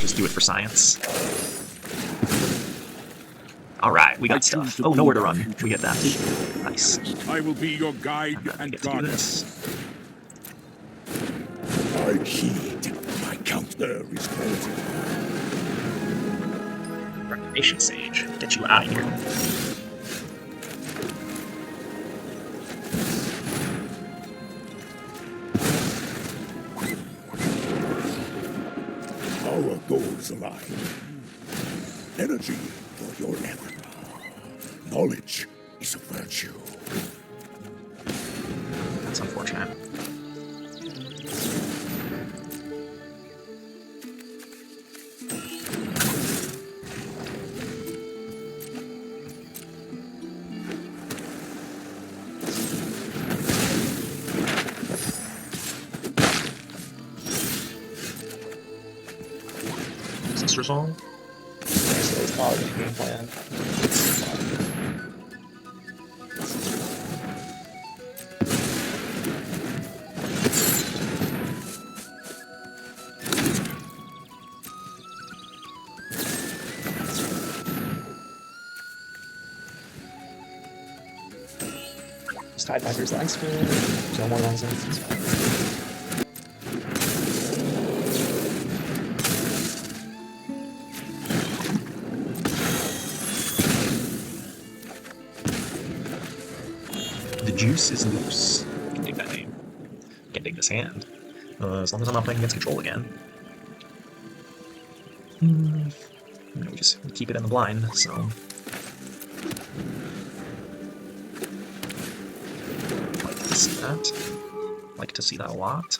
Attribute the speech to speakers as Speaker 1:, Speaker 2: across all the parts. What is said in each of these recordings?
Speaker 1: just do it for science. Alright, we got stuff. Oh, nowhere to run. We get that. Nice.
Speaker 2: I will be your guide and
Speaker 1: Get to do
Speaker 2: guardian.
Speaker 1: this.
Speaker 2: I heed. My counter is quality.
Speaker 1: Reclamation Sage. Get you out of here.
Speaker 2: Our goals align. Energy for your effort. Knowledge is a virtue.
Speaker 1: That's unfortunate. Is this resolved?
Speaker 3: So it's not a game plan. Just Tide Miser's line spin, no more nonsense. It's fine.
Speaker 1: The juice is loose. Can dig that name. Can dig this hand. As long as I'm not playing against control again. We just keep it in the blind, so. Like to see that. Like to see that a lot.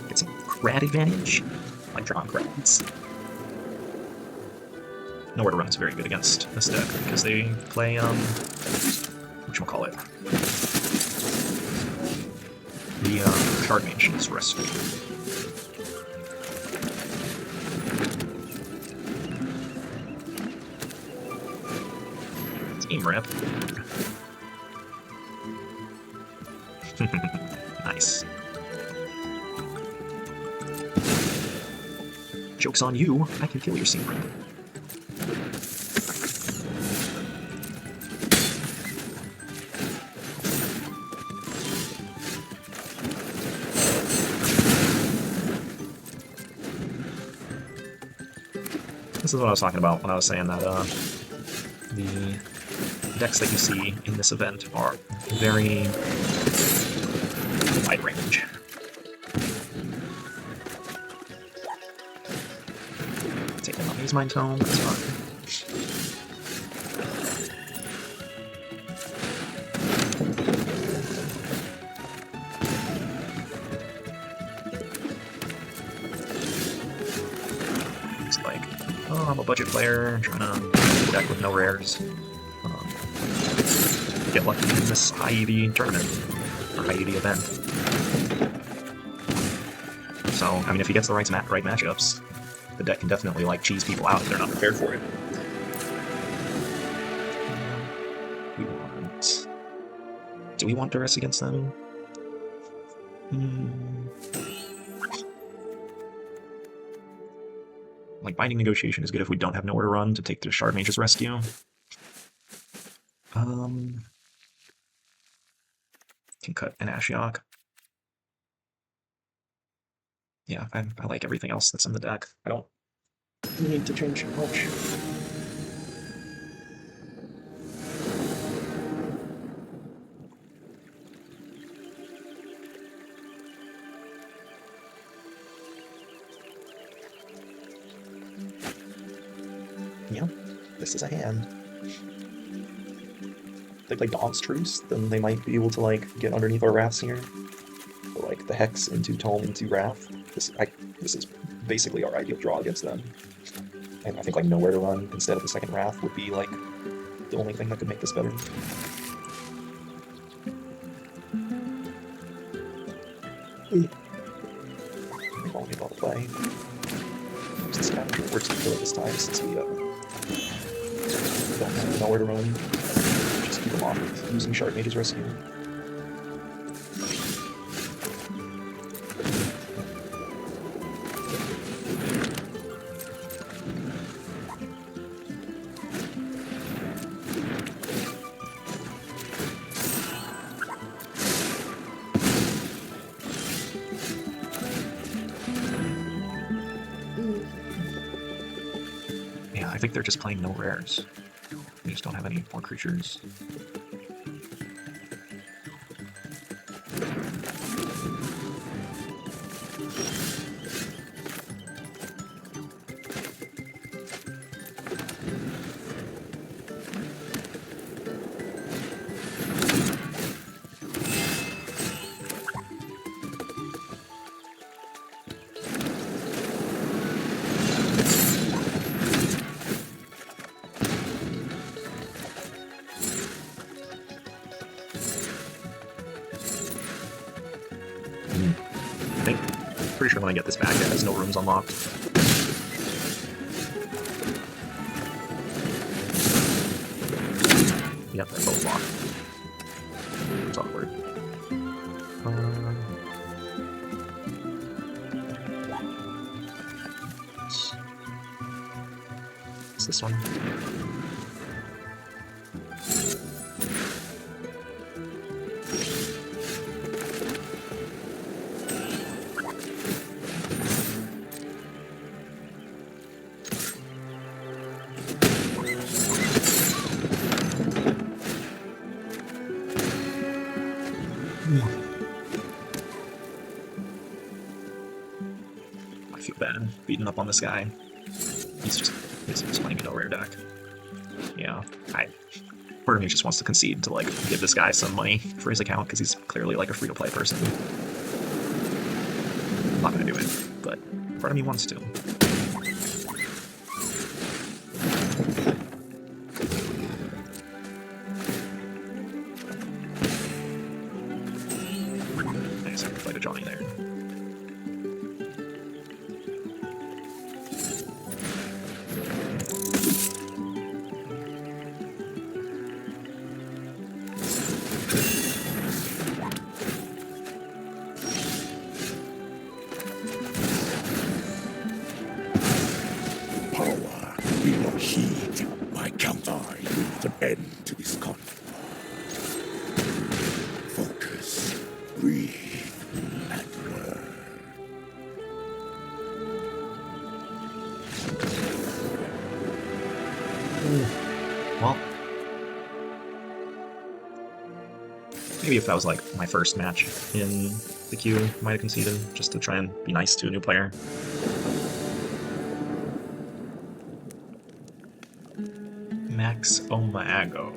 Speaker 1: Get some crat advantage. Like drawing crats. Nowhere to Run is very good against this deck because they play whatchamacallit. The Shard Mansion's Rescue. Team rep. Nice. Joke's on you, I can kill your team rep. This is what I was talking about when I was saying that the decks that you see in this event are very wide range. Take the Mazemind Tome, that's fine. I'm a budget player, trying to deck with no rares. Get lucky in this high EV tournament, or high EV event. So, I mean, if he gets the right matchups, the deck can definitely, like, cheese people out if they're not prepared for it. Do we want Duress against them? Like, Binding Negotiation is good if we don't have nowhere to run to take the Shard Mage's Rescue. Can cut an Ashiok. Yeah, I like everything else that's in the deck. I don't need to change much. Yeah, this is a hand. If they play Dawn's Truce, then they might be able to, like, get underneath our Wraths here. Or, like, the Hex into Tome into Wrath. This is basically our ideal draw against them. And I think, like, nowhere to run instead of the second Wrath would be, like, the only thing that could make this better. me about the play. Use the scavenger. Works to kill it this time since we don't have nowhere to run. Just keep them off using Shard Mage's Rescue. I think they're just playing no rares. They just don't have any more creatures. Pretty sure when I get this back, it has no rooms unlocked. Yep, they're both locked. It's awkward. What's this one? I feel bad beating up on this guy. He's just playing a no rare deck. Yeah, part of me just wants to concede to like give this guy some money for his account because he's clearly like a free to play person. I'm not gonna do it, but part of me wants to. Nice, I can fight Ajani there.
Speaker 2: End to this conflict. Focus, breathe, and learn.
Speaker 1: Well, maybe if that was like my first match in the queue, I might have conceded just to try and be nice to a new player. Max Omago.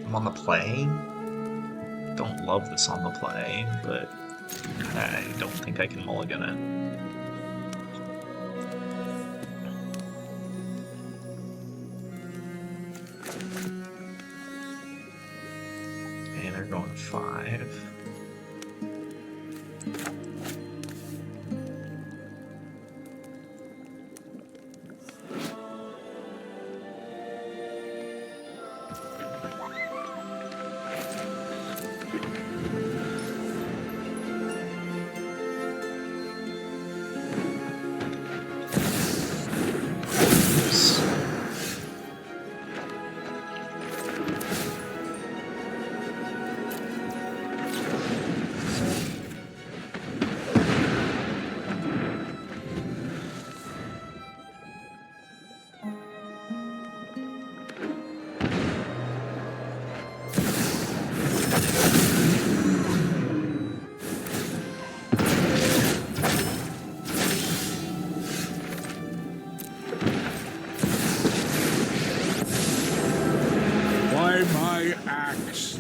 Speaker 1: I'm on the play. Don't love this on the play, but I don't think I can mulligan it. Okay, they're going 5.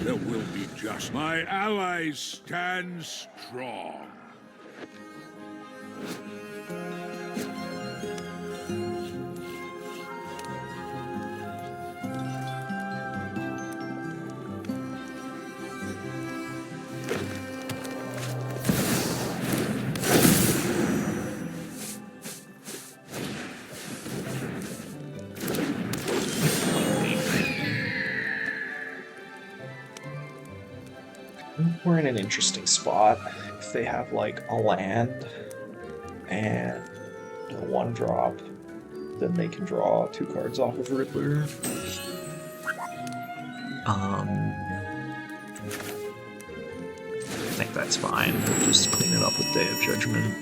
Speaker 2: There will be just. My allies stand strong.
Speaker 1: we're in an interesting spot. If they have like a land and a 1-drop, then they can draw 2 cards off of Riddler. I think that's fine. Just clean it up with Day of Judgment.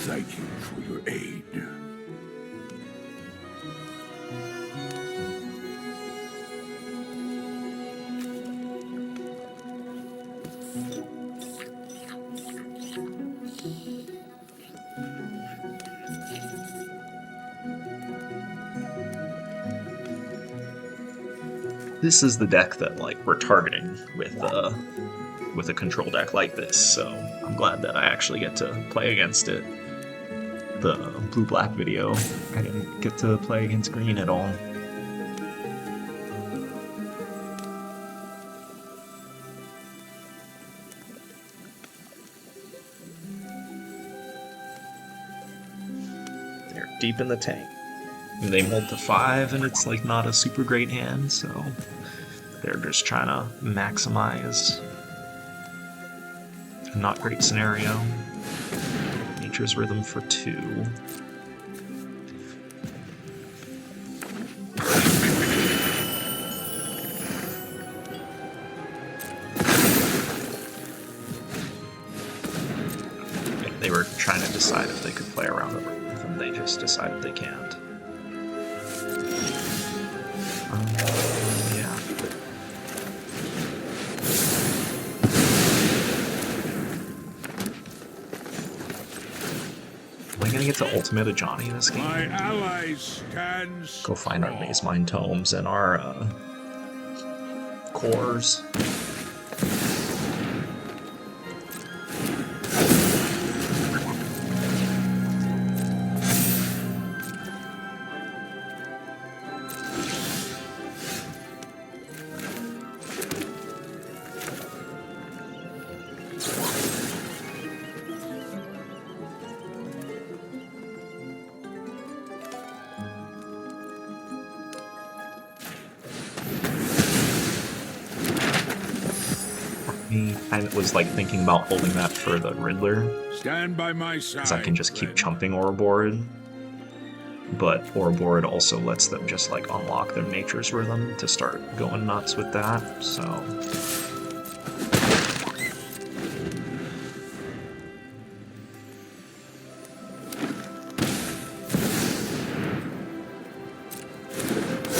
Speaker 2: Thank you for your aid.
Speaker 1: This is the deck that like we're targeting with a control deck like this, so I'm glad that I actually get to play against it. The blue-black video, I didn't get to play against green at all. They're deep in the tank. They mulled to 5, and it's like not a super great hand, so they're just trying to maximize a not great scenario. Nature's Rhythm for 2. They were trying to decide if they could play around the rhythm, they just decided they can't. Yeah. Am I gonna get to ultimate Ajani this game?
Speaker 2: My allies stand
Speaker 1: Go find our Mazemind Tomes and our cores. I was like thinking about holding that for the Riddler,
Speaker 2: Stand by my side.
Speaker 1: because I can just keep
Speaker 2: friend.
Speaker 1: chumping Ouroboros. But Ouroboros also lets them just like unlock their Nature's Rhythm to start going nuts with that, so.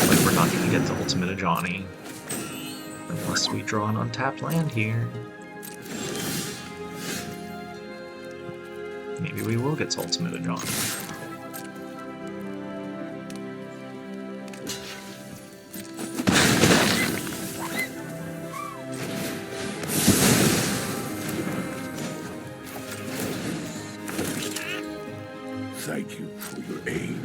Speaker 1: Like we're not gonna get to ultimate Ajani unless we draw an untapped land here. Maybe we will get to ultimate Ajani.
Speaker 2: Thank you for your aid.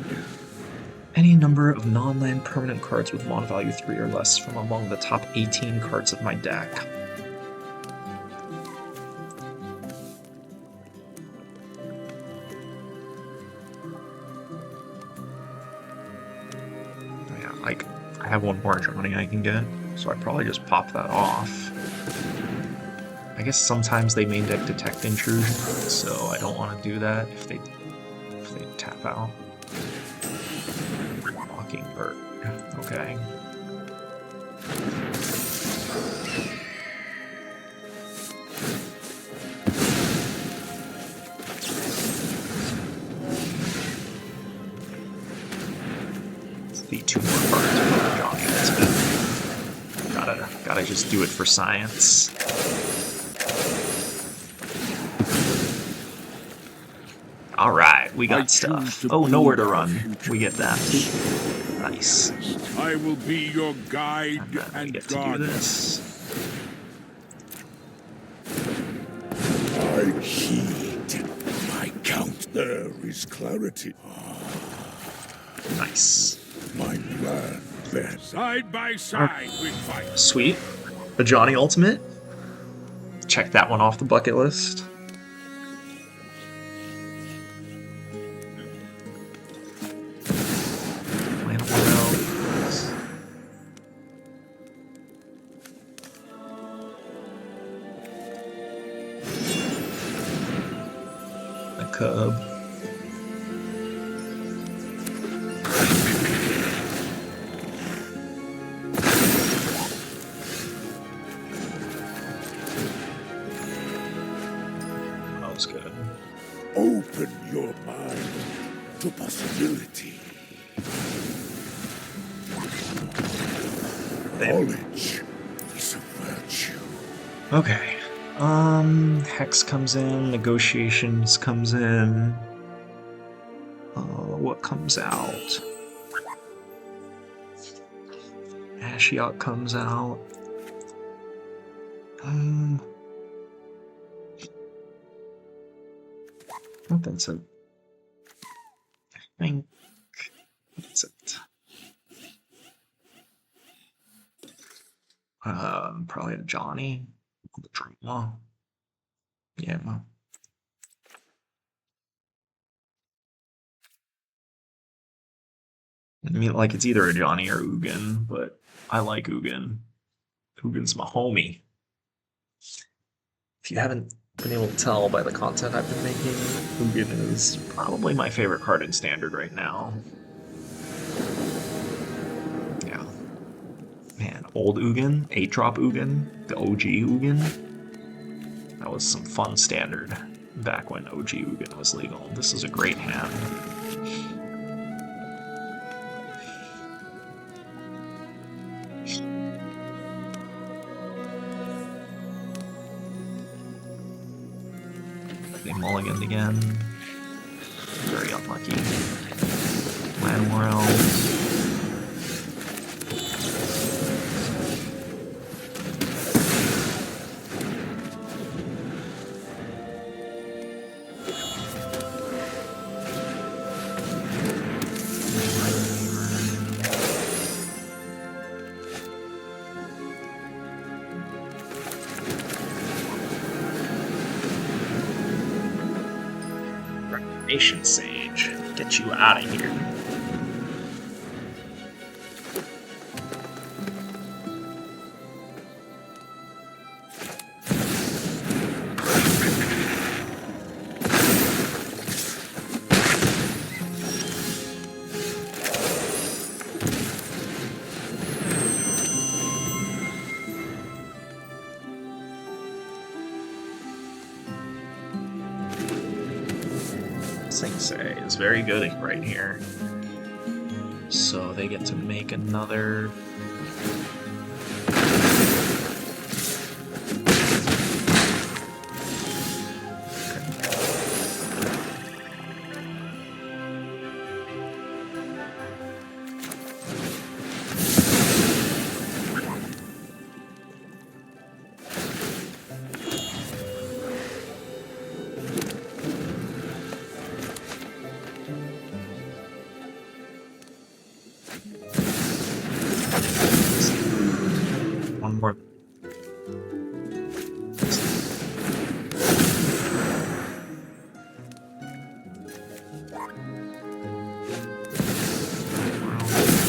Speaker 1: Any number of non-land permanent cards with mana value 3 or less from among the top 18 cards of my deck. Yeah, like, I have one more Ajani I can get, so I'd probably just pop that off. I guess sometimes they main deck Detect Intrusion, so I don't want to do that if they tap out. Bird. Okay. Let's see 2 more cards for Johnny. Gotta just do it for science. Alright, we got stuff. Oh, nowhere to run. We get that. Nice.
Speaker 2: I will be your guide
Speaker 1: We
Speaker 2: and
Speaker 1: get to do
Speaker 2: guardian.
Speaker 1: this.
Speaker 2: I heed my count. There is clarity.
Speaker 1: Nice.
Speaker 2: My plan then. Side by side we fight.
Speaker 1: Sweet. Ajani Ultimate. Check that one off the bucket list. cub. That was good.
Speaker 2: Open your mind to possibility. Knowledge is a virtue.
Speaker 1: Okay. Hex comes in, negotiations comes in. What comes out? Ashiok comes out. I don't think so. I think that's it. Probably Ajani. The drama. Yeah. I mean, like, it's either Ajani or Ugin, but I like Ugin. Ugin's my homie. If you haven't been able to tell by the content I've been making, Ugin is probably my favorite card in Standard right now. Yeah. Man, old Ugin, 8-drop Ugin, the OG Ugin. That was some fun Standard back when OG Ugin was legal. This is a great hand. They mulliganed again. Very unlucky. Land more elves. Reclamation Sage. Get you out of here. Sing-Say is very good right here. So they get to make another... One more.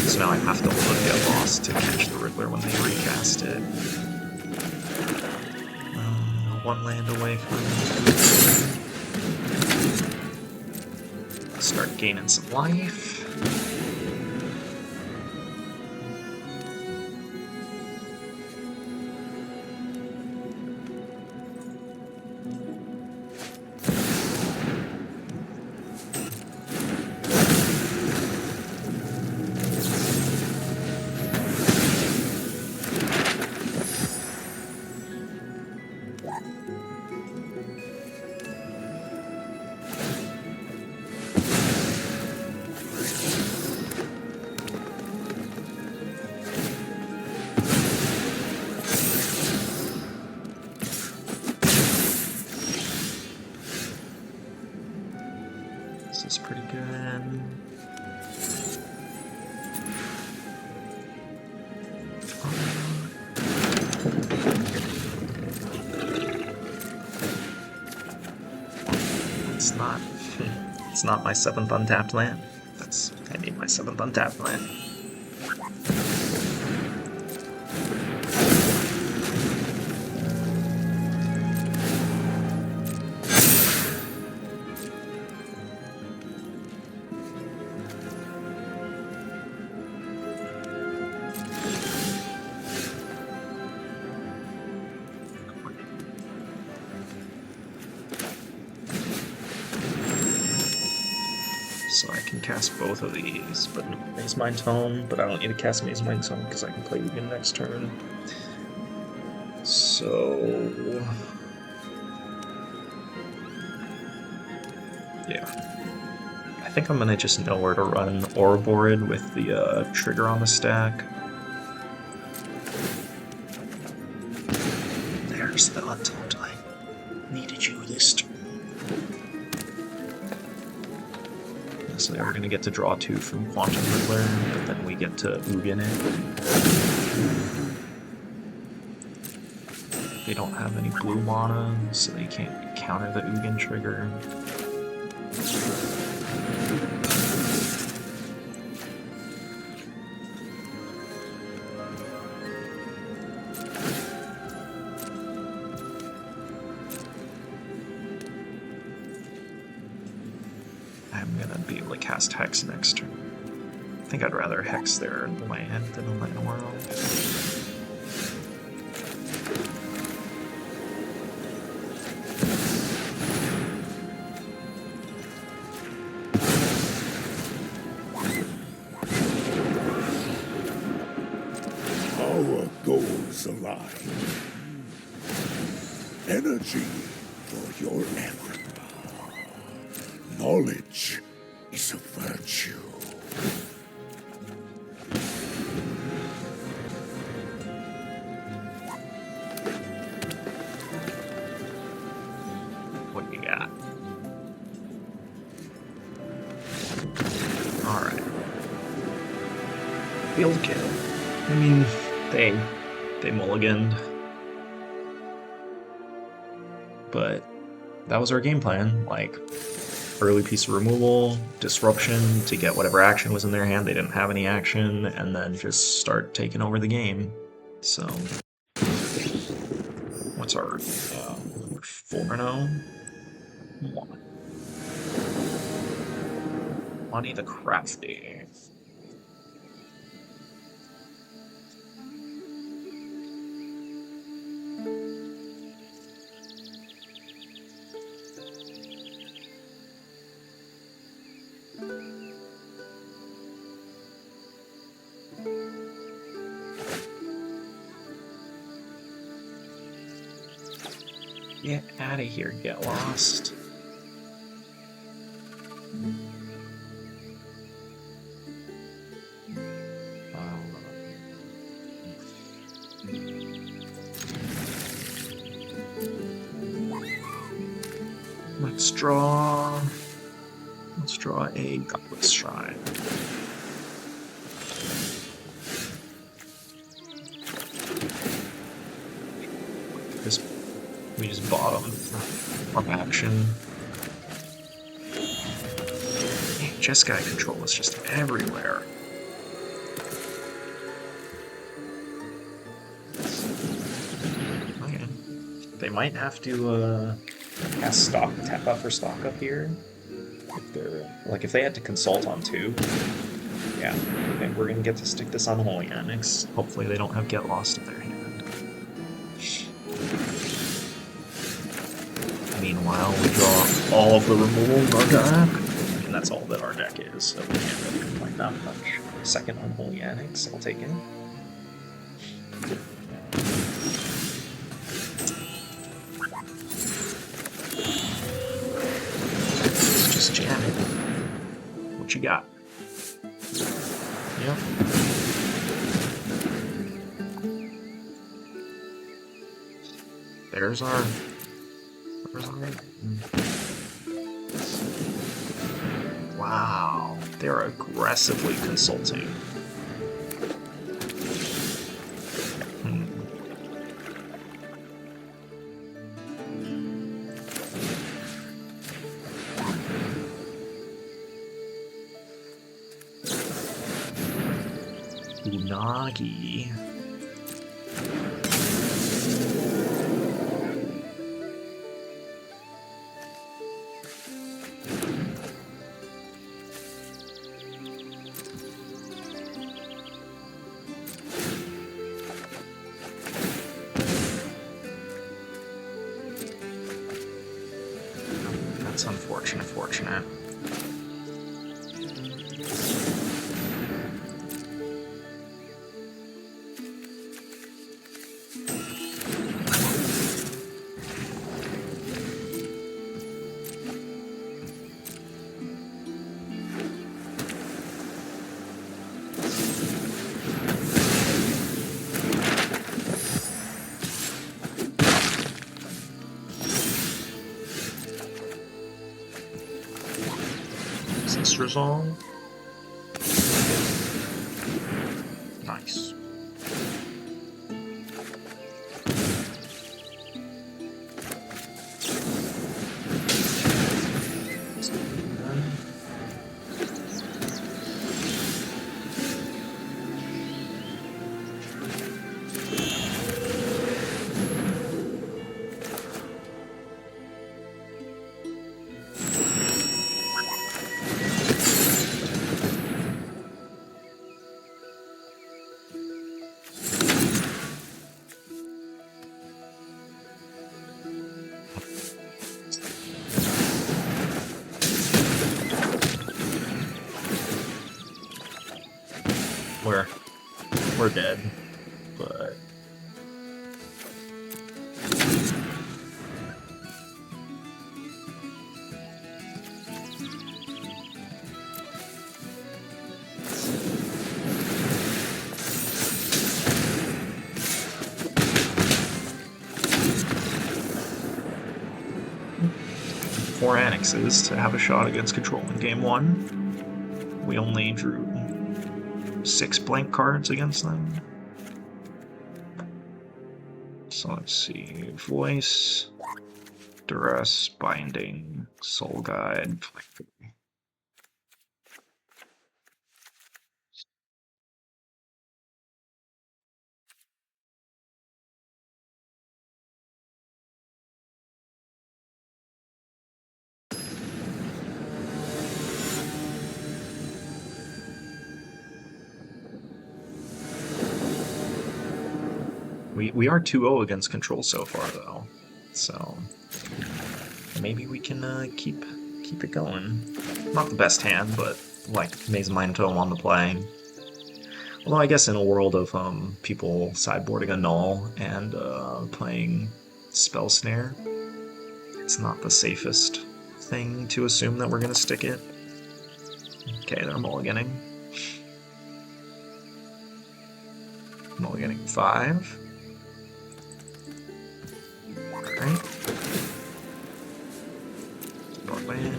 Speaker 1: So now I have to look at Lost to catch the Riddler when they recast it. One land away from start gaining some life. This is pretty good. It's not my 7th untapped land. I need my 7th untapped land. So I can cast both of these, but Mazemind Tome, but I don't need to cast Mazemind Tome because I can play Ugin next turn. So... yeah. I think I'm gonna just know where to run Boroid with the trigger on the stack. There's the Untitled. I needed you this turn. So we're gonna get to draw 2 from Quantum Riddler, but then we get to Ugin it. They don't have any blue mana, so they can't counter the Ugin trigger. I'm gonna be able to cast Hex next turn. I think I'd rather Hex their land than a Land World.
Speaker 2: Power goes alive. Energy for your effort. Knowledge is a virtue.
Speaker 1: What do you got? Alright. Field kill. I mean, they mulliganed. But that was our game plan. Like, early piece of removal, disruption to get whatever action was in their hand. They didn't have any action, and then just start taking over the game. So, what's our 4-0? Money the Crafty. Get out of here, get lost. Let's draw a Godless Shrine. We just bottom from action. Man, Jeskai control is just everywhere. Okay. They might have to cast stock, tap out for stock up here. If they're like, if they had to consult on 2. Yeah, okay, we're gonna get to stick this Unholy Annex. Hopefully they don't have Get Lost in their hand. Meanwhile, we draw all of the removal in our deck, and that's all that our deck is, so we can't really complain that much. Second Unholy Annex, I'll take it. Just jam it. What you got? Yep. There's our... Wow, they're aggressively consulting. Unagi. Unfortunate. this resolve? Nice. We're dead, but four annexes to have a shot against control in game one. We only drew 6 blank cards against them. So let's see. Voice, Duress, Binding, Soul Guide. We are 2-0 against control so far, though, so maybe we can keep it going. Not the best hand, but like Mazemind Tome on the play. Although I guess in a world of people sideboarding a null and playing Spell Snare, it's not the safest thing to assume that we're gonna stick it. Okay, they're mulliganing. Mulliganing 5. Alright. Land.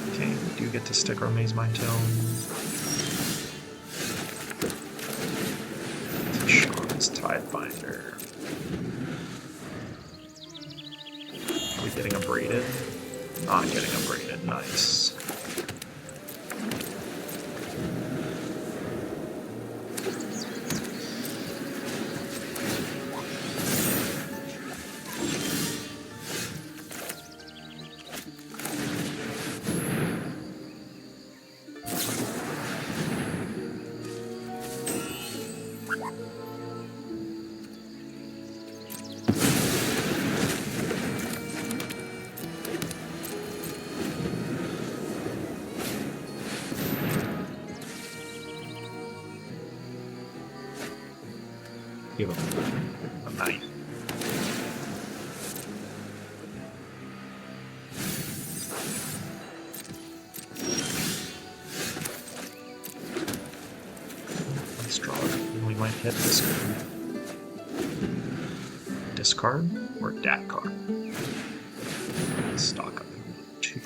Speaker 1: Okay, we do get to stick our Mazemind Tome. Shaman's Tidebinder. Are we getting abraded? Not getting abraded, nice. Give him a 9. Let's draw it. We might hit this card. Discard or dat card. Stock up 2.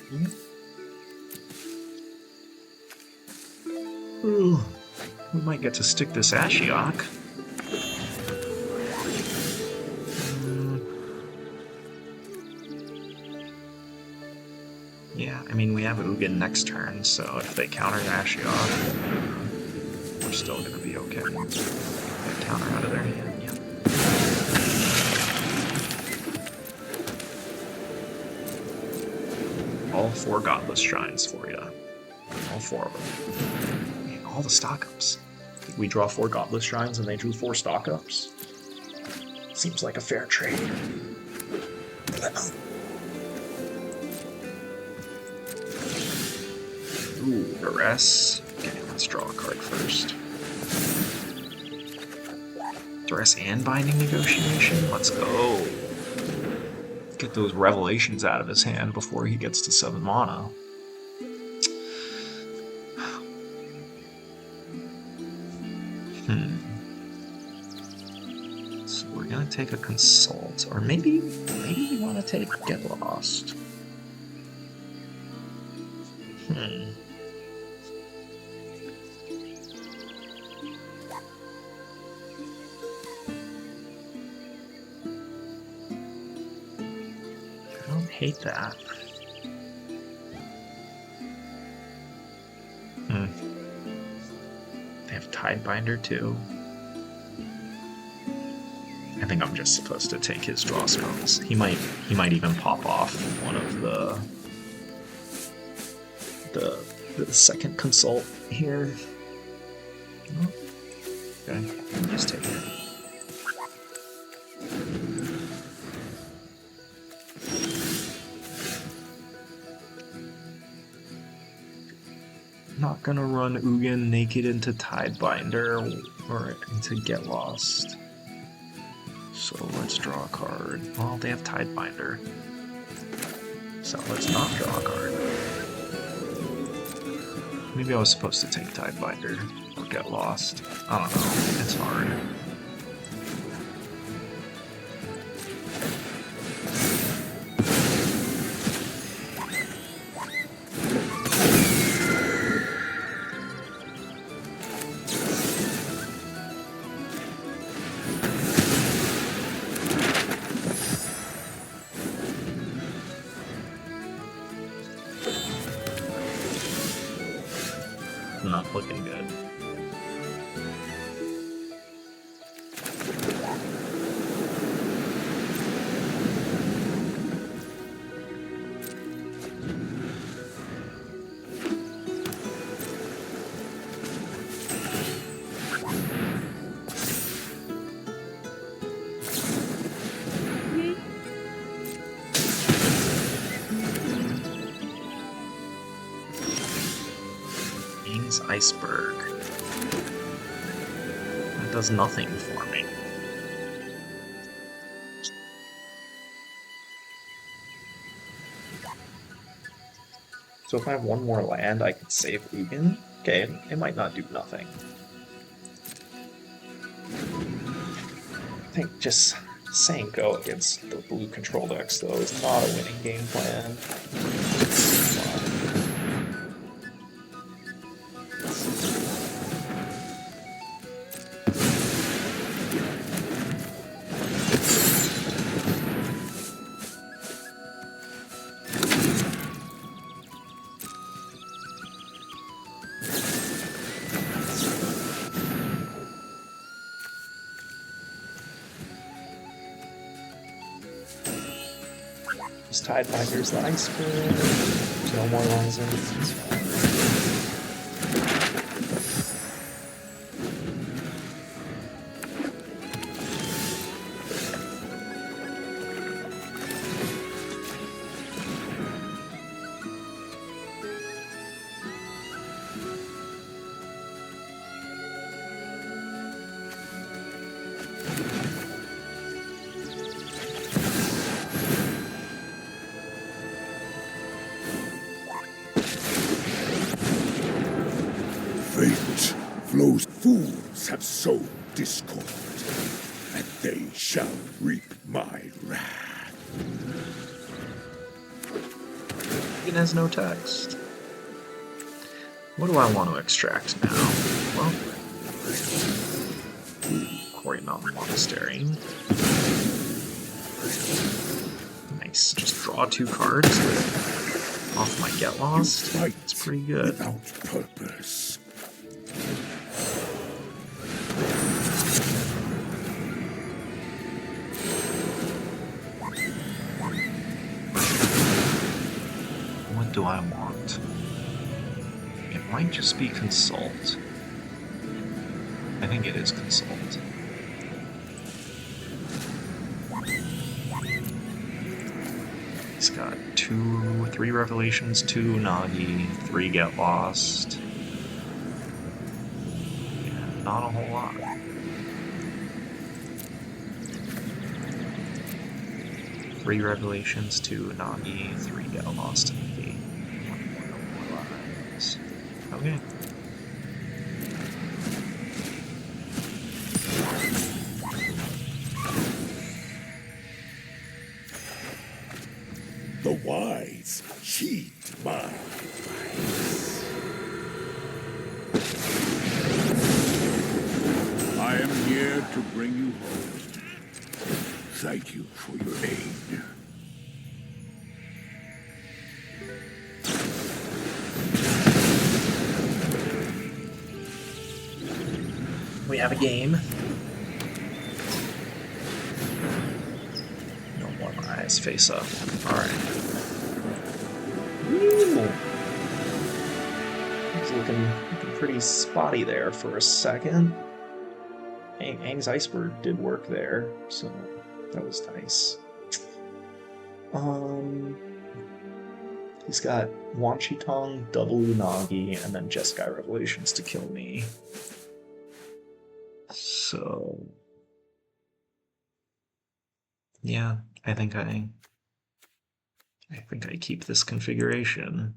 Speaker 1: Ooh, we might get to stick this Ashiok. Yeah, I mean, we have Ugin next turn, so if they counter Ashiok, we're still gonna be okay. They counter out of their hand, yeah. All 4 Godless Shrines for you. All 4 of them. Man, all the stock-ups. Did we draw 4 Godless Shrines and they drew 4 stock-ups? Seems like a fair trade. Ooh, Duress. Okay, let's draw a card first. Duress and Binding Negotiation? Let's go. Get those revelations out of his hand before he gets to 7 mana. So we're gonna take a Consult, or maybe we want to take Get Lost.
Speaker 3: Hmm. I don't hate that. Hmm. They have Tidebinder too. I think I'm just supposed to take his draw spells. He might even pop off one of the second consult here. Oh, okay, just take it. Not gonna run Ugin naked into Tidebinder or into Get Lost. So let's draw a card. Well, they have Tidebinder. So let's not draw a card. Maybe I was supposed to take Tidebinder or Get Lost. I don't know. It's hard. Not looking good. Iceberg. That does nothing for me.
Speaker 1: So if I have one more land, I could save Ugin. Okay, it might not do nothing. I think just saying go against the blue control decks, though, is not a winning game plan. Just Tidebinder's the Iceberg. No more Risings.
Speaker 2: Fate flows. Fools have sown discord, and they shall reap my wrath.
Speaker 3: It has no text. What do I want to extract now? Well, Quarry Mountain Monastery. Nice. Just draw 2 cards off my Get Lost. It's pretty good.
Speaker 2: Without purpose.
Speaker 3: What do I want? It might just be Consult. I think it is Consult. He's got 3 Revelations, 2 Nagi, 3 Get Lost. Yeah, not a whole lot. Three Revelations, 2 Nagi, 3 Get Lost, and 8. No more lives. Okay.
Speaker 2: The wise heed my advice. I am here to bring you home. Thank you for your aid.
Speaker 3: We have a game. No more my eyes face up. Alright.
Speaker 1: It's looking pretty spotty there for a second. Aang's Iceberg did work there, so that was nice. He's got Wan Chi Tong, double Unagi, and then Jeskai Revelations to kill me. So yeah, I think I keep this configuration.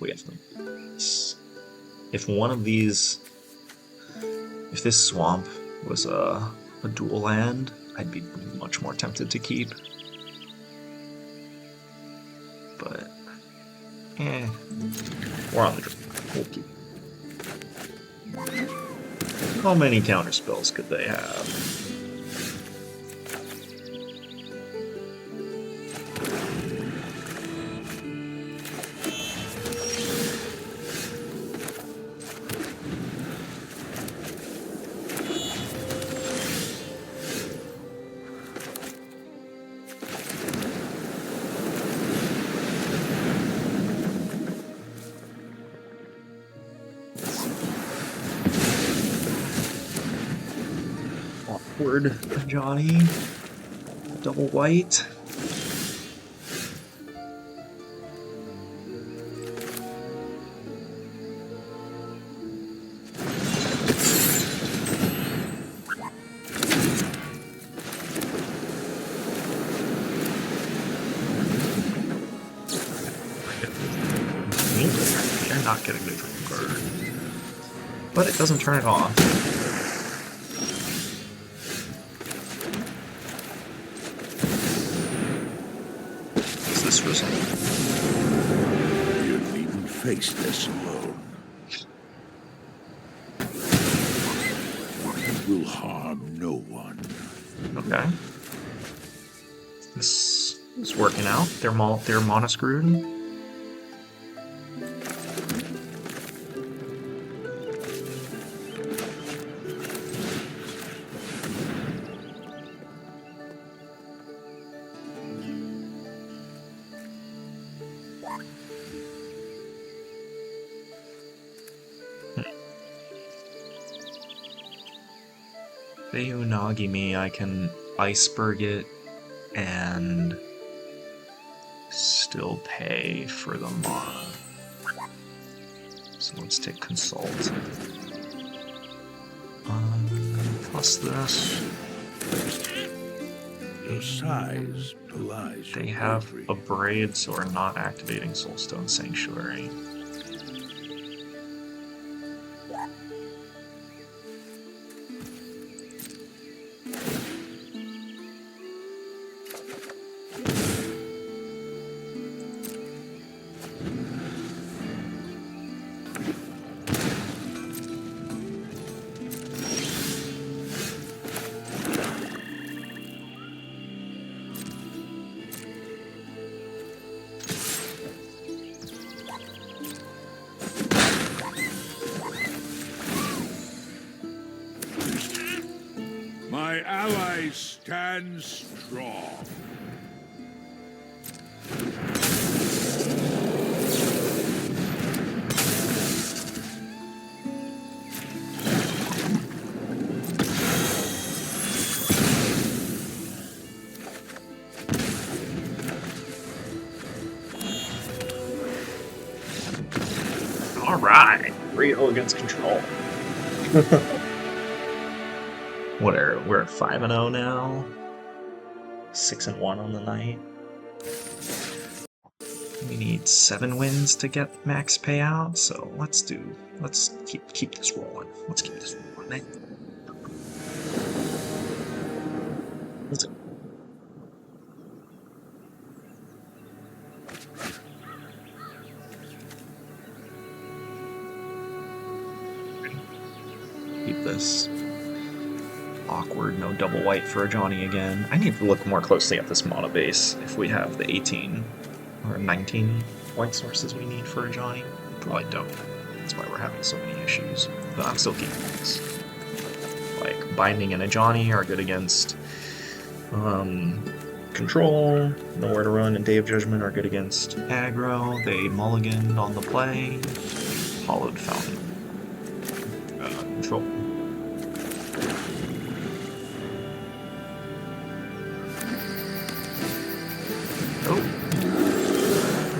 Speaker 1: We have them. If one of these, if this swamp was a dual land, I'd be much more tempted to keep. But, we're on the draw. We'll keep. How many counter spells could they have? Ajani, double white. They're not getting the dream card, but it doesn't turn it off.
Speaker 2: You needn't face this alone. It will harm no one.
Speaker 3: Okay. This is working out. They're mono-screwed. They Unagi me, I can Iceberg it and still pay for the mana. So let's take Consult. Plus this.
Speaker 2: Your size belies
Speaker 3: They
Speaker 2: your
Speaker 3: have
Speaker 2: bravery.
Speaker 3: a Braid, so we're not activating Soulstone Sanctuary.
Speaker 2: My ally stands strong.
Speaker 3: Alright, 3-0 against control. We're at 5-0 now. 6-1 on the night. We need 7 wins to get max payout, so let's keep this rolling. Let's keep this rolling. Let's go. Keep this. Awkward, no double white for Ajani again. I need to look more closely at this mono base if we have the 18 or 19 white sources we need for Ajani. Probably don't. That's why we're having so many issues. But I'm still keeping this. Like, Binding and Ajani are good against Control. Nowhere to Run and Day of Judgment are good against aggro. They mulliganed on the play. Hollowed Fountain. Control.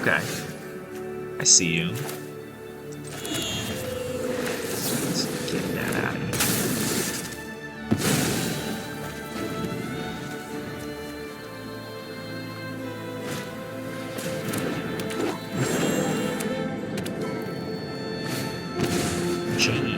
Speaker 3: Okay. I see you. Let's get that out of here. Jane.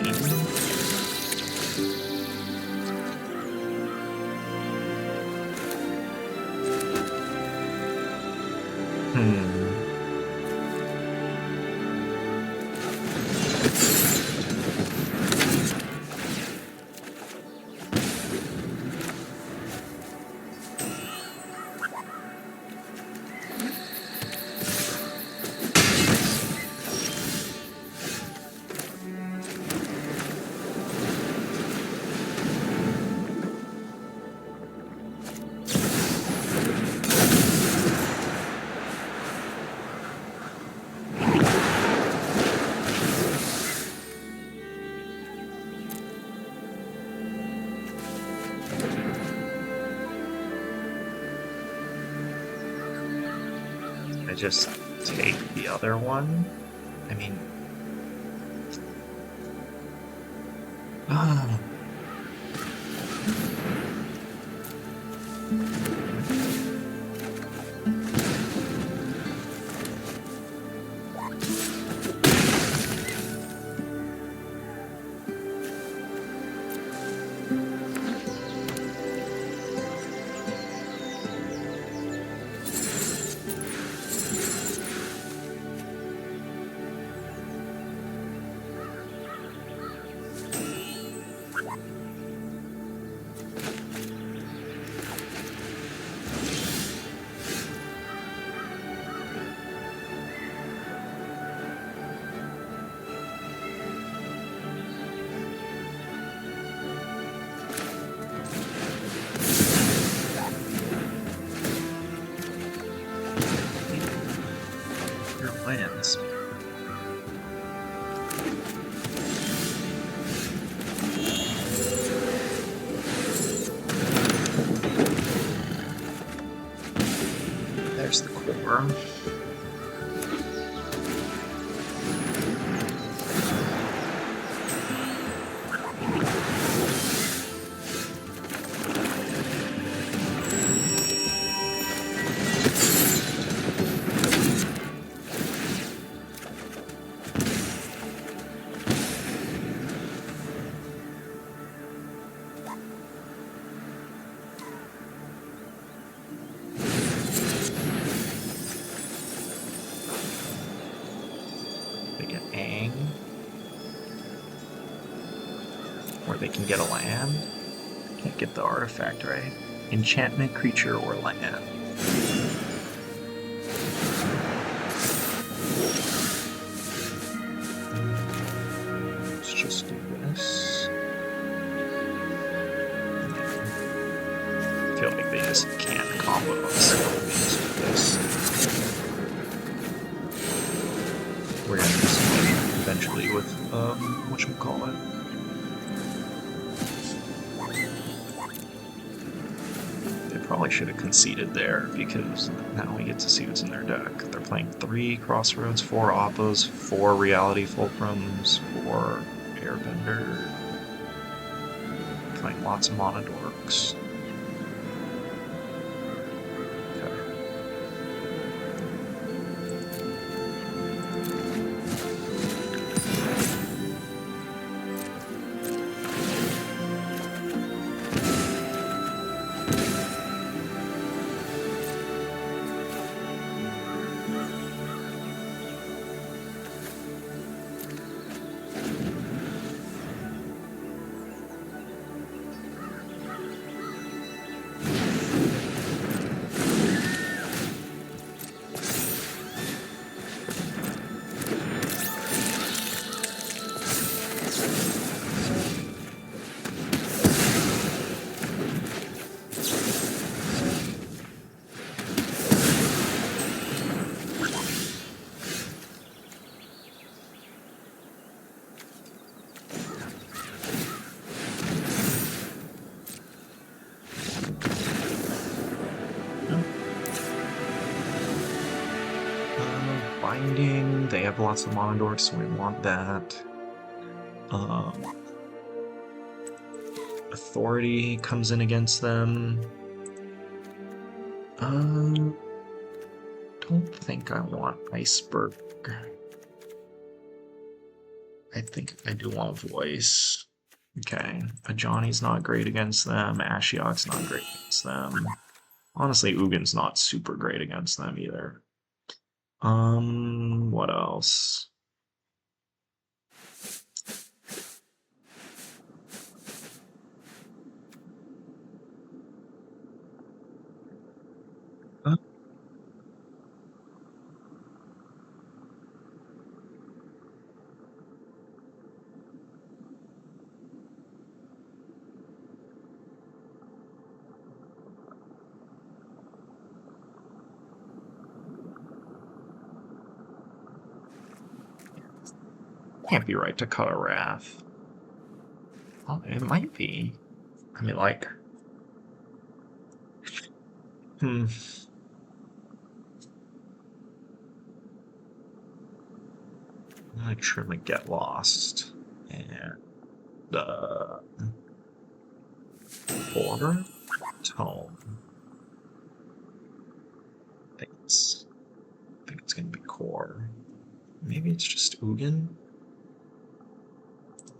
Speaker 3: Just take the other one? I mean... lands. There's the core. They can get a land. Can't get the artifact, right? Enchantment, creature, or land. Let's just do this. I feel like they just can't combo us. We just do this. We're gonna do something eventually with whatchamacallit. probably should have conceded there, because now we get to see what's in their deck. They're playing 3 Crossroads, 4 Oppos, 4 Reality Fulcrums, 4 Airbender. Playing lots of Monodorks. Binding, they have lots of Monodorks, so we want that. Authority comes in against them. Don't think I want Iceberg. I think I do want Voice. Okay, Ajani's not great against them. Ashiok's not great against them. Honestly, Ugin's not super great against them either. What else? Can't be right to cut a Wrath. Oh, it might be. I mean, like... I'm gonna trim a Get Lost. And... Border? Tome. I think it's gonna be Core. Maybe it's just Ugin?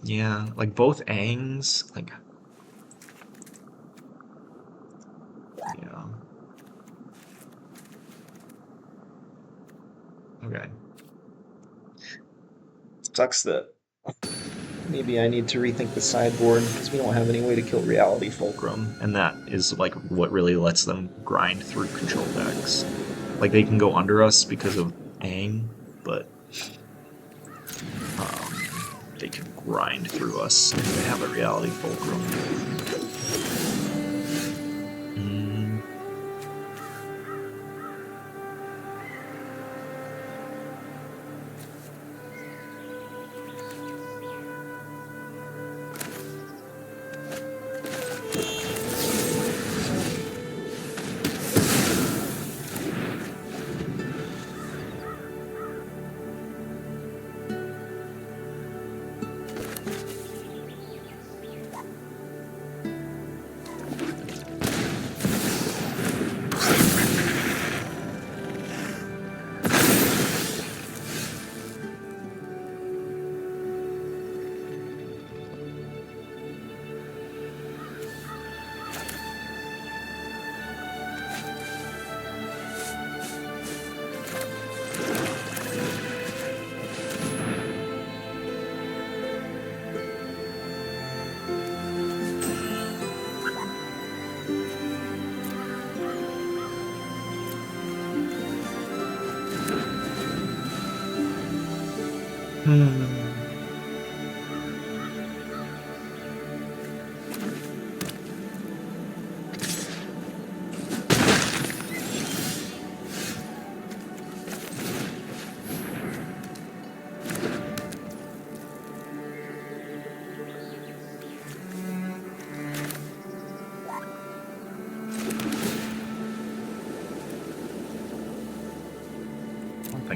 Speaker 3: Yeah, like both Aangs, like... Yeah. Okay. Sucks that maybe I need to rethink the sideboard, because we don't have any way to kill Reality Fulcrum, and that is like what really lets them grind through control decks. Like they can go under us because of Aang, but they can grind through us if they have a Reality Fulcrum.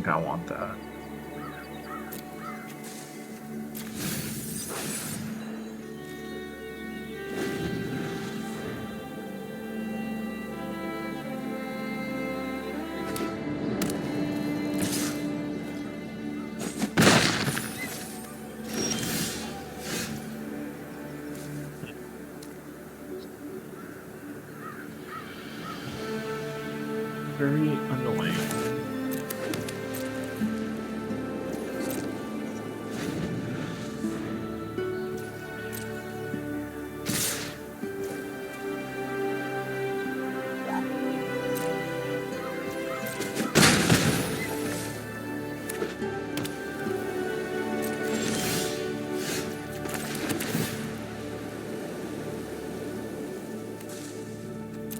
Speaker 3: think I want that. Very annoying.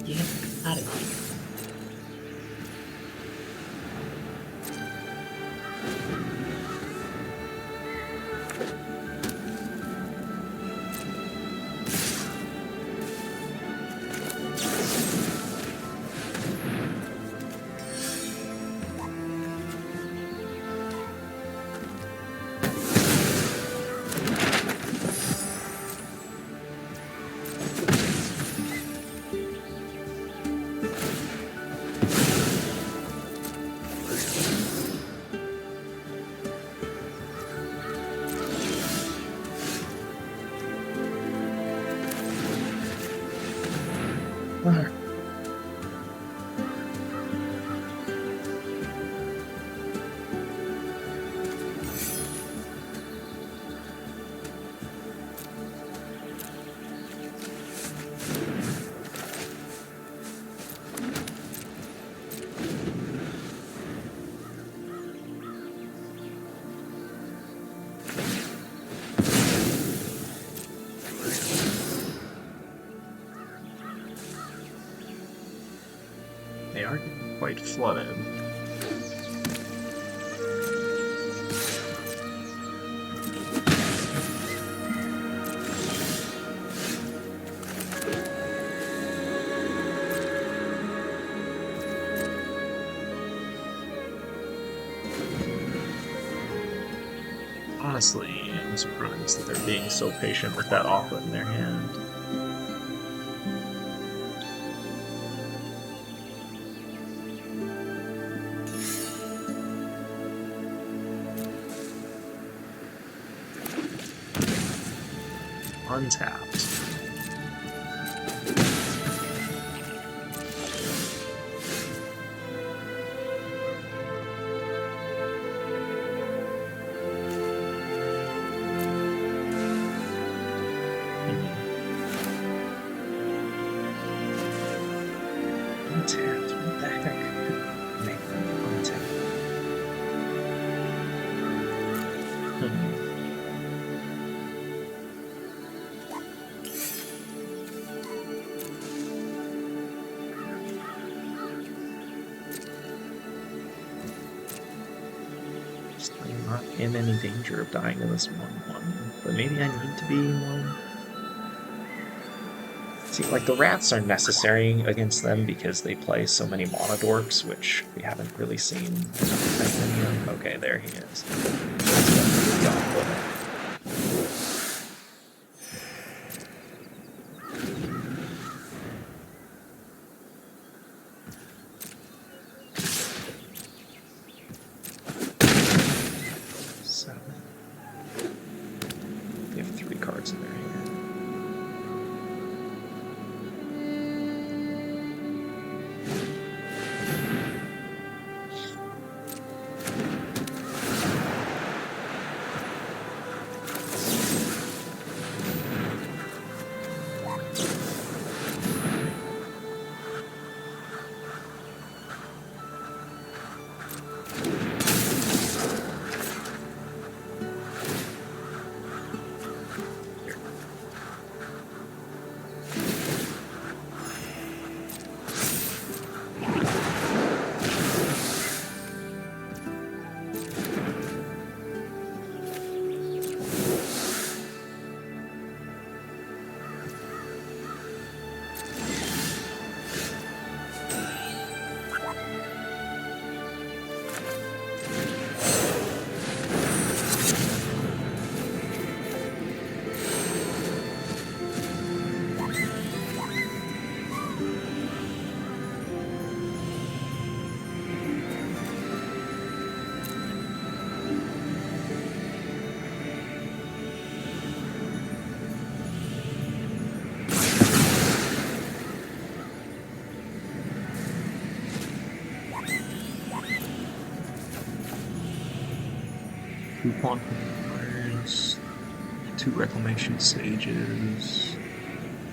Speaker 4: Get out of here. They are getting quite flooded. Honestly, I'm surprised that they're being so patient with that offer in their hand. Untapped. Untapped. What the heck? Make them untapped. I'm not in any danger of dying in this 1-1, but maybe I need to be one. See, like, the rats are necessary against them because they play so many monodorks, which we haven't really seen that many of. Okay, there he is. They have 3 cards in their hand.
Speaker 3: Quantum Wards, 2 Reclamation Sages,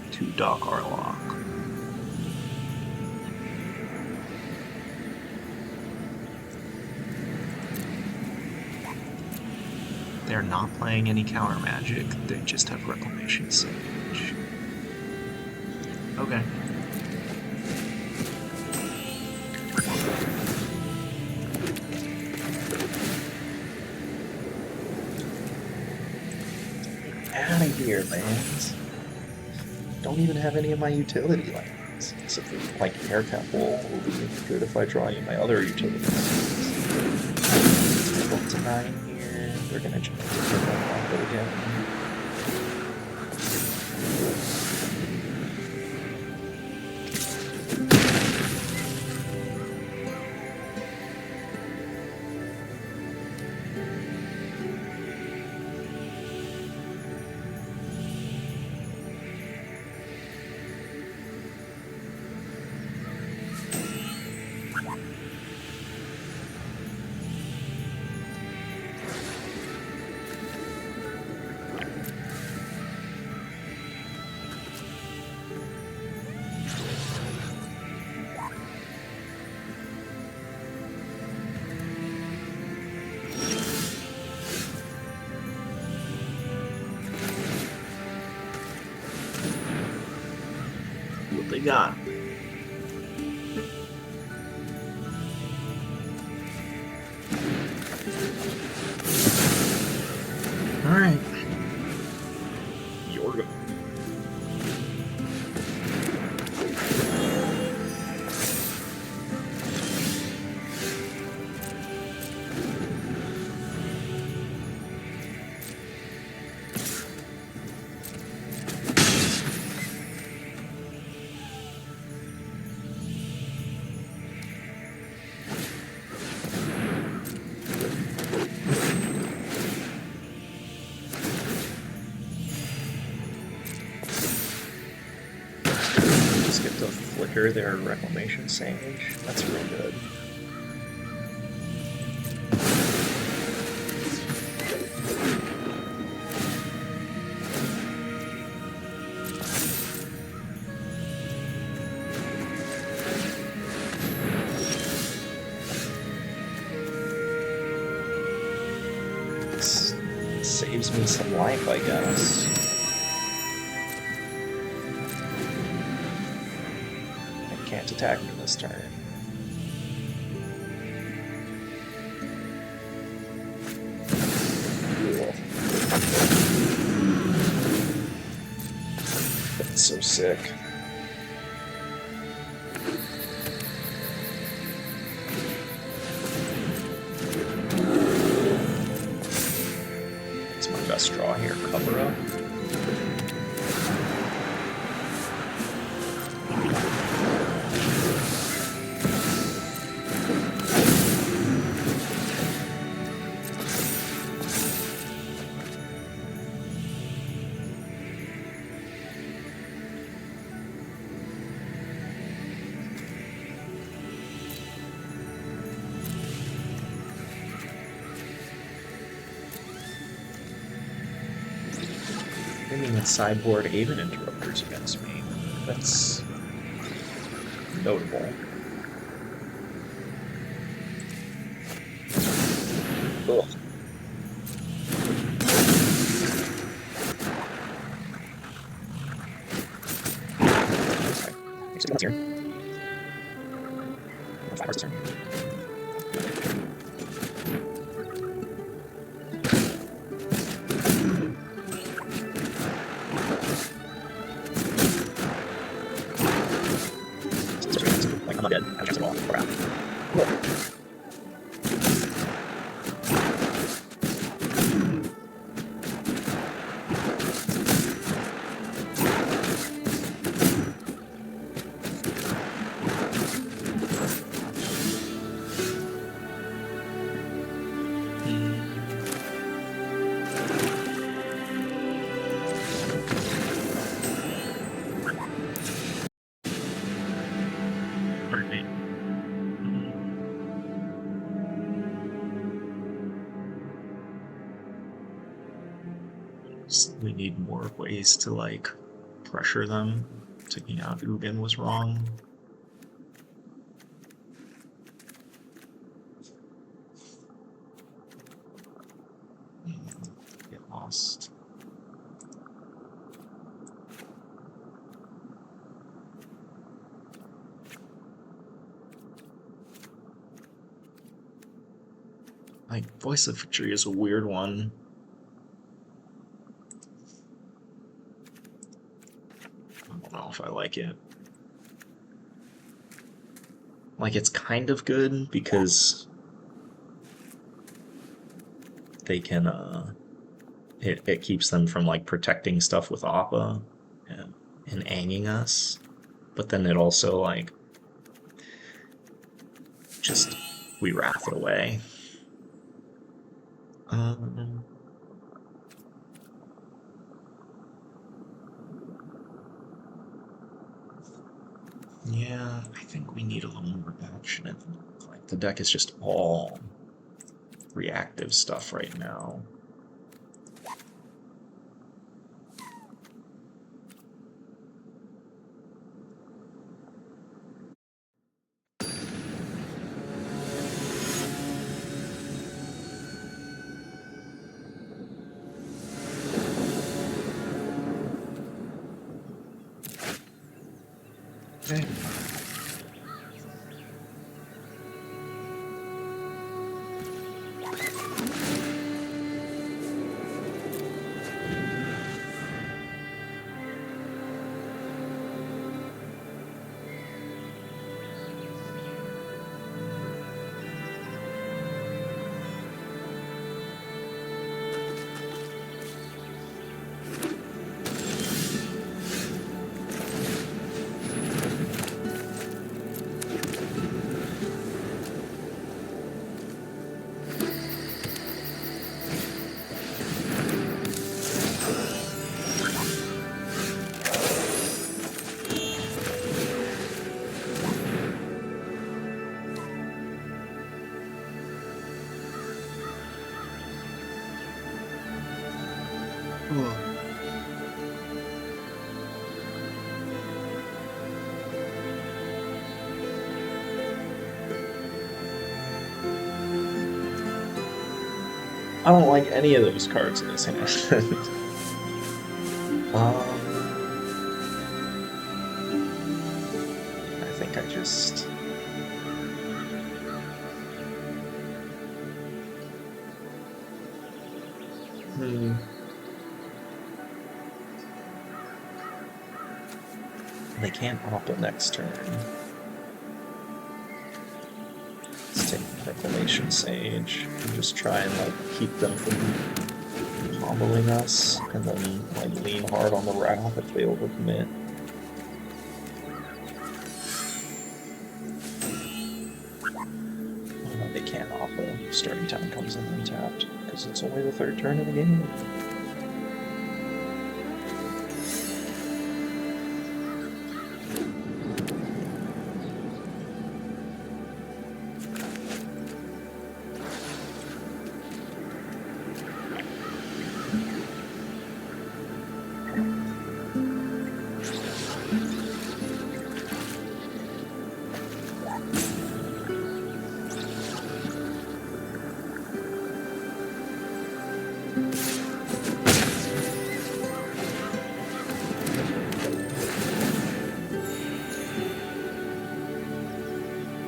Speaker 3: 2 Dock Arlock. They're not playing any counter magic, they just have Reclamation Sage. Okay.
Speaker 1: Out of here, lands. Don't even have any of my utility lands. Except for, like, Air Temple will be good if I draw any of my other utilities. Go to 9 here. They're gonna jump to combo again.
Speaker 3: What they got? Alright.
Speaker 1: Yorga. Their Reclamation Sage. That's real good. This saves me some life, I guess. Can't attack me this turn. Cool. That's so sick. It's my best draw here. Cover up. Bringing a sideboard Haven Interrupters against me. That's notable. Ugh. Okay. Here. 5 cards this turn. I'm not dead. I have a chance at all. Crap.
Speaker 3: We need more ways to like pressure them. Taking out Ugin was wrong. Get lost. Like, Voice of Victory is a weird one. I don't know if I like it. Like, it's kind of good because they can, it keeps them from, like, protecting stuff with Appa and anging us. But then it also, like, just, we wrath it away. Yeah, I think we need a little more action. Like, the deck is just all reactive stuff right now. Okay. I don't like any of those cards in this hand. I think I just... They can't Appa next turn. Let's take Reclamation Sage and just try and like keep them from pommeling us, and then like lean hard on the Wrath if they overcommit. They can't Appa. Starting time comes in untapped because it's only the third turn of the game.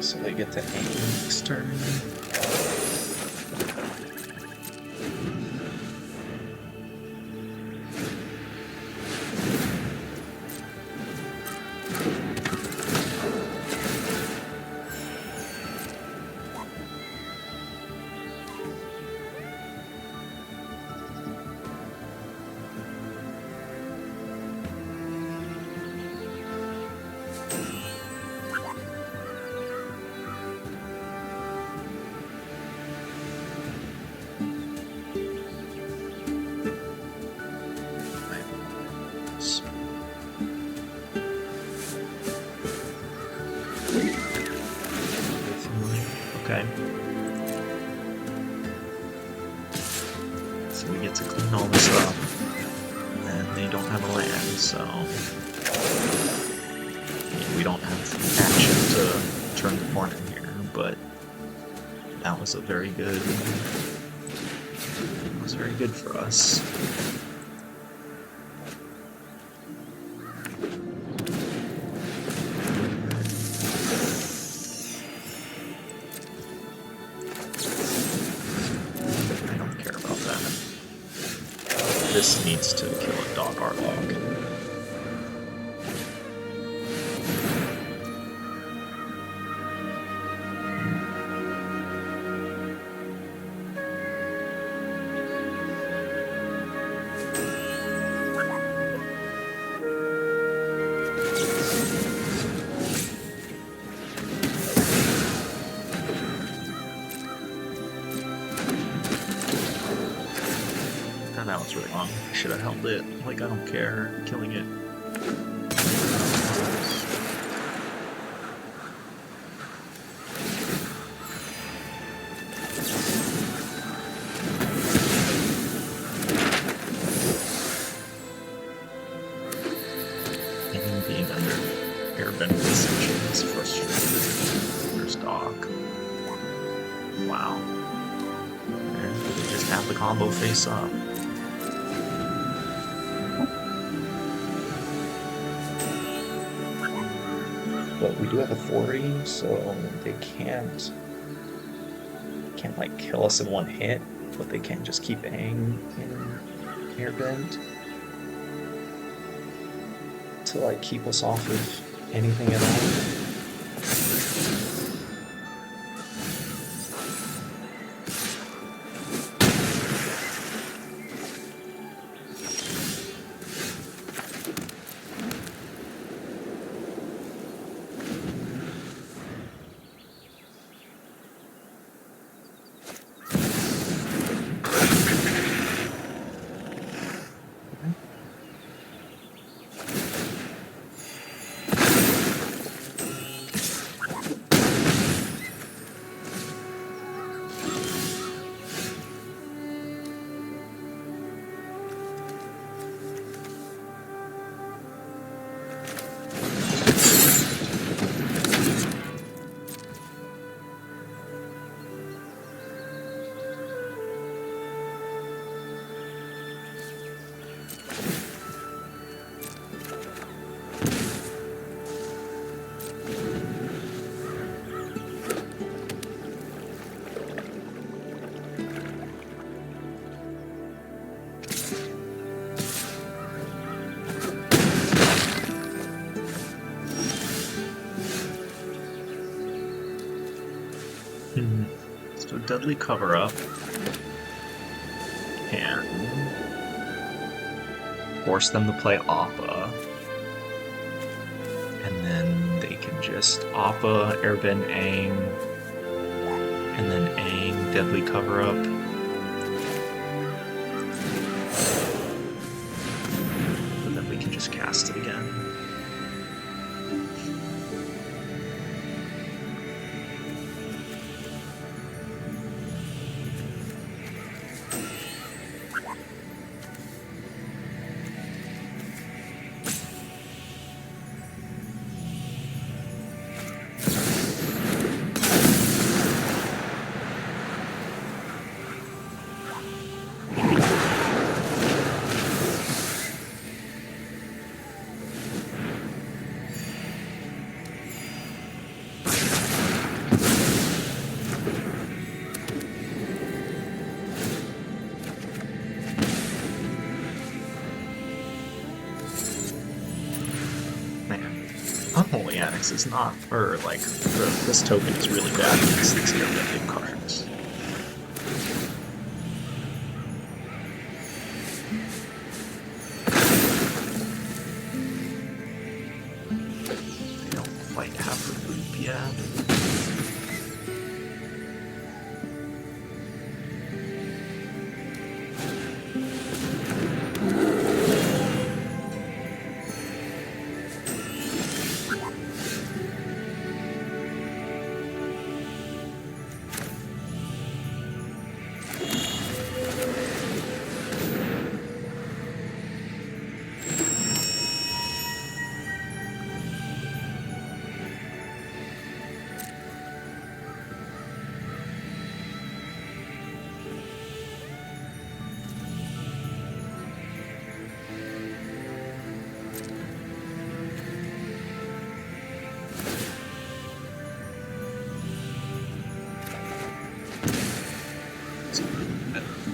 Speaker 3: So they get to aim next turn. Okay. So we get to clean all this up. and they don't have a land, so we don't have action to turn the corner here, but that was a very good. It was very good for us. This needs to kill a dog Arlog. That was really wrong. I should have held it. Like, I don't care. Killing it. And being under airbend position is frustrating. There's Doc. Wow. And we just have the combo face up.
Speaker 1: But we do have authority, so they can't like kill us in one hit, but they can just keep Aang in airbend to like keep us off of anything at all.
Speaker 3: So Deadly Cover Up can force them to play Appa, and then they can just Appa, Airbend Aang, and then Aang, Deadly Cover Up. And then we can just cast it again. Unholy Annex is not, or like, this token is really bad against these airbending cards. They don't quite have the loop yet.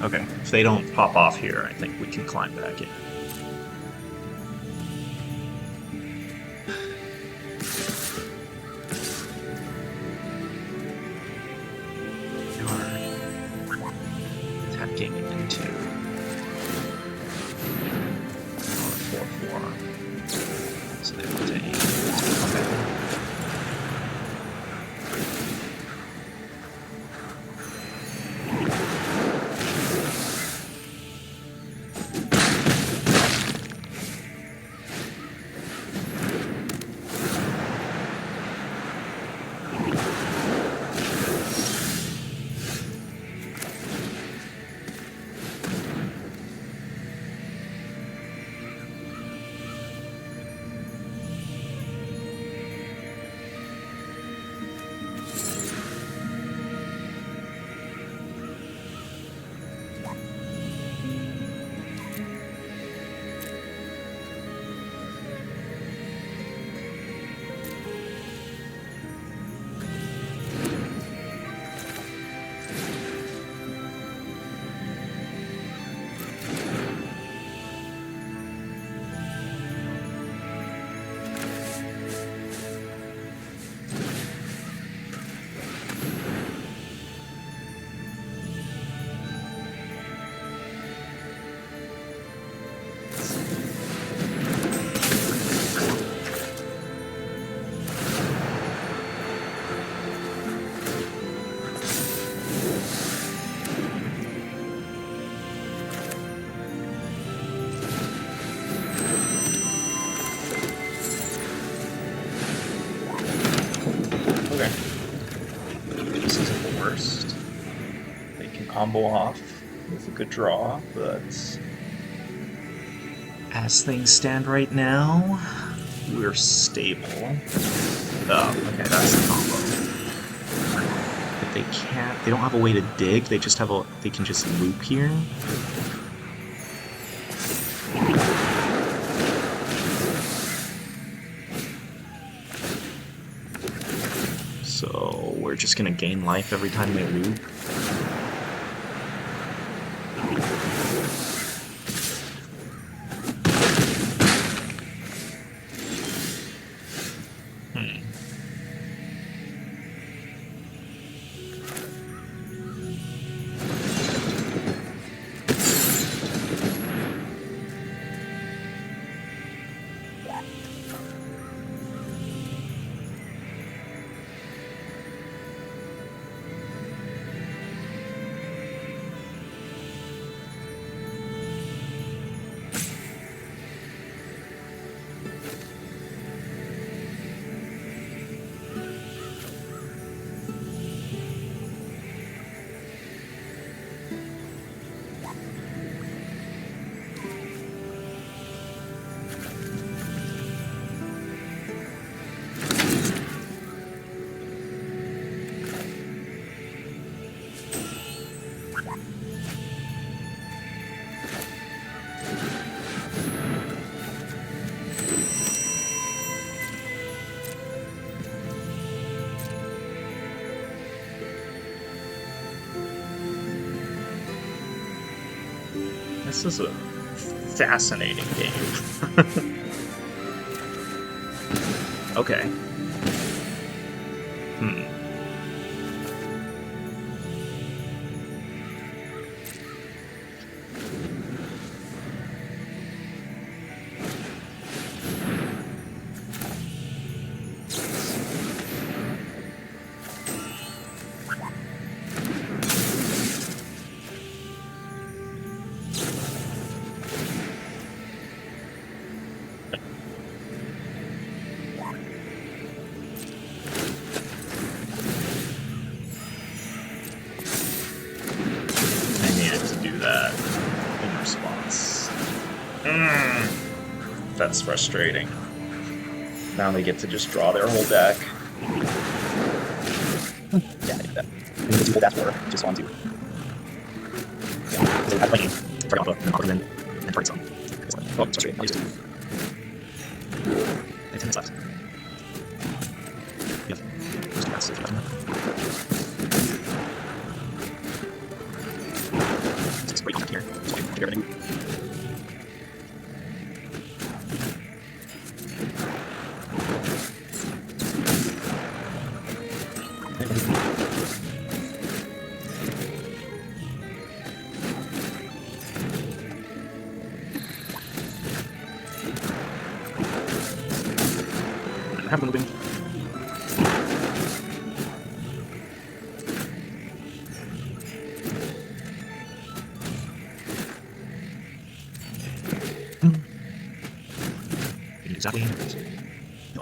Speaker 4: Okay, if they don't pop off here, I think we can climb back in. They are attacking into 4/4. So they will take. Okay. Combo off with a good draw, but as things stand right now, we're stable. Okay, that's the combo. But they can't. They don't have a way to dig. They just have a. They can just loop here. So we're just gonna gain life every time they loop. This is a fascinating game. Okay. That's frustrating. Now they get to just draw their whole deck. Yeah, I do that. And the two whole decks were just on two. Yeah, so I have playing Firdoch and then Ugin and target some. Oh, it's frustrating. I'll use it. I have 10 minutes left. Yeah. Just do that, so if you have do everything. Have moving. Exactly.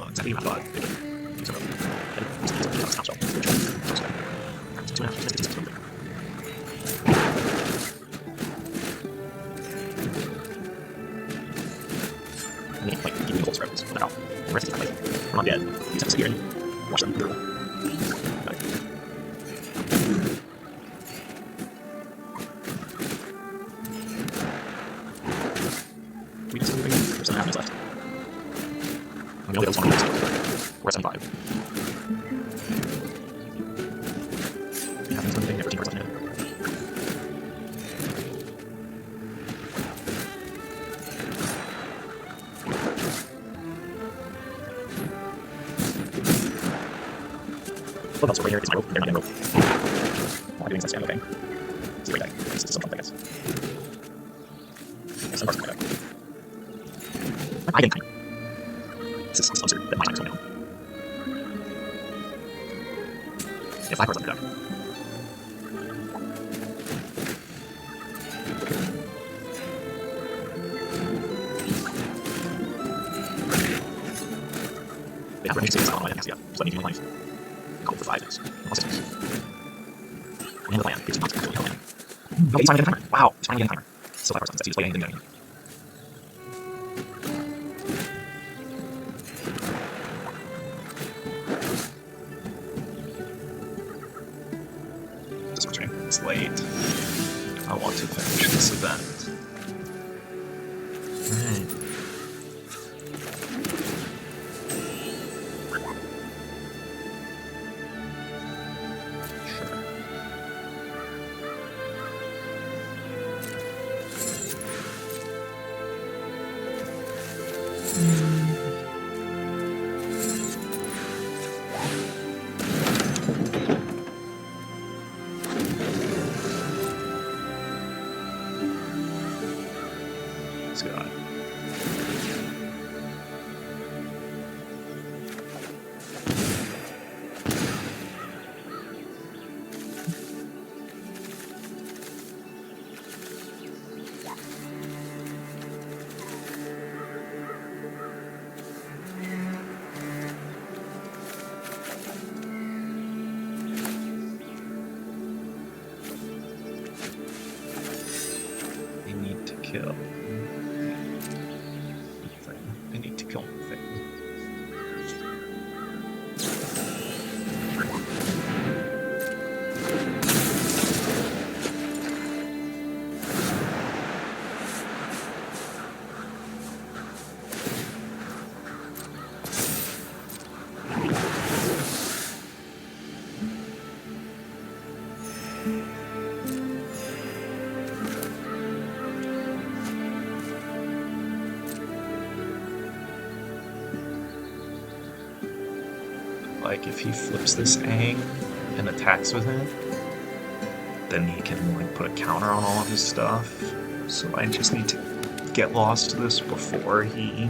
Speaker 4: Exactly what I thought. I mean, like, even the gold spreads. What the hell? The rest is like, we're not dead. He's just here. Watch them. Got it. We just moving. There's 7 minutes left. I'm gonna get those 1 minutes. We're at 75. Happens limiting at 13 per minute. What else over here? It's my rope. They're not getting rope. Am I doing this? Okay. See right back. This is something, I guess. Some parts of my back. I didn't. This is absurd that my time is going down. Yeah, 5 parts under down. Yeah, we're going to say this out on my next, yeah. So let me do my life. Call for 5 minutes. Almost 6 minutes. And the plan. Gives you not actually plan. No, he's finally getting a timer. Wow, he's finally getting a timer. Still 5 parts on this. He's waiting and doing. It's late. I want to finish this event. Alright. Sure. God. They need to kill. I need to kill the thing. Like, if he flips this Aang and attacks with it, then he can, like, put a counter on all of his stuff. So I just need to get lost to this before he...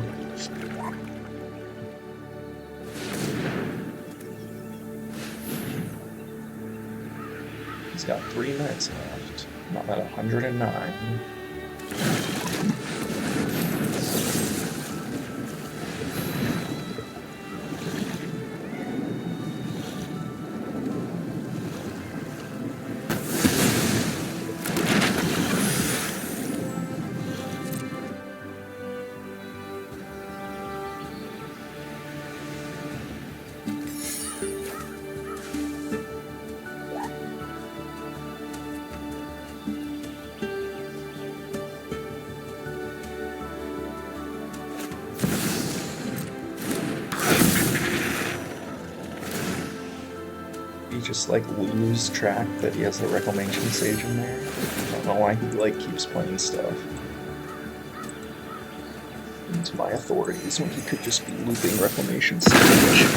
Speaker 1: He's got 3 minutes left. I'm at 109. Just like lose track that he has the reclamation sage in there. know why he like keeps playing stuff into my authorities when he could just be looping Reclamation Siege.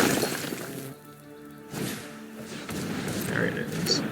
Speaker 4: There it is.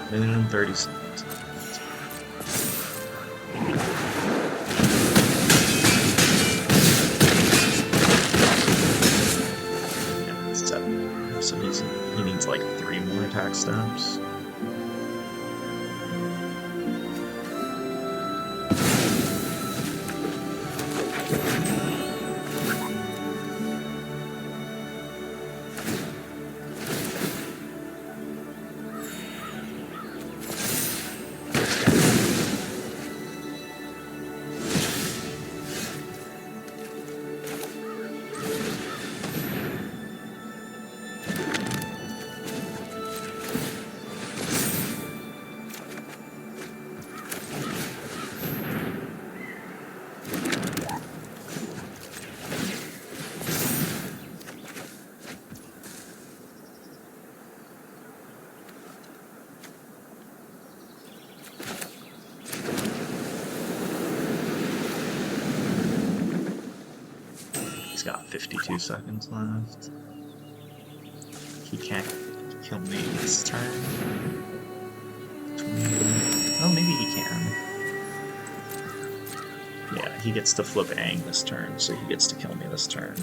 Speaker 4: Minute and 30 seconds. Yeah, 7. So he needs like 3 more attack steps. He's got 52 seconds left. He can't kill me this turn. 20. Oh, maybe he can. Yeah, he gets to flip Aang this turn, so he gets to kill me this turn.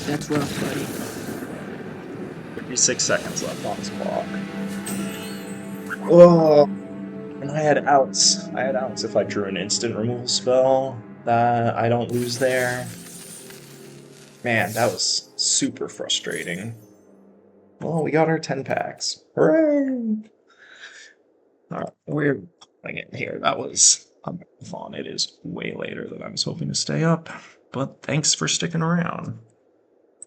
Speaker 5: That's rough, buddy.
Speaker 1: 36 seconds left on his clock. Oh, and I had outs. I had outs if I drew an instant removal spell that I don't lose there. Man, that was super frustrating. Well, we got our 10 packs. Hooray! Alright, we're playing it here. That was fun. It is way later than I was hoping to stay up, but thanks for sticking around.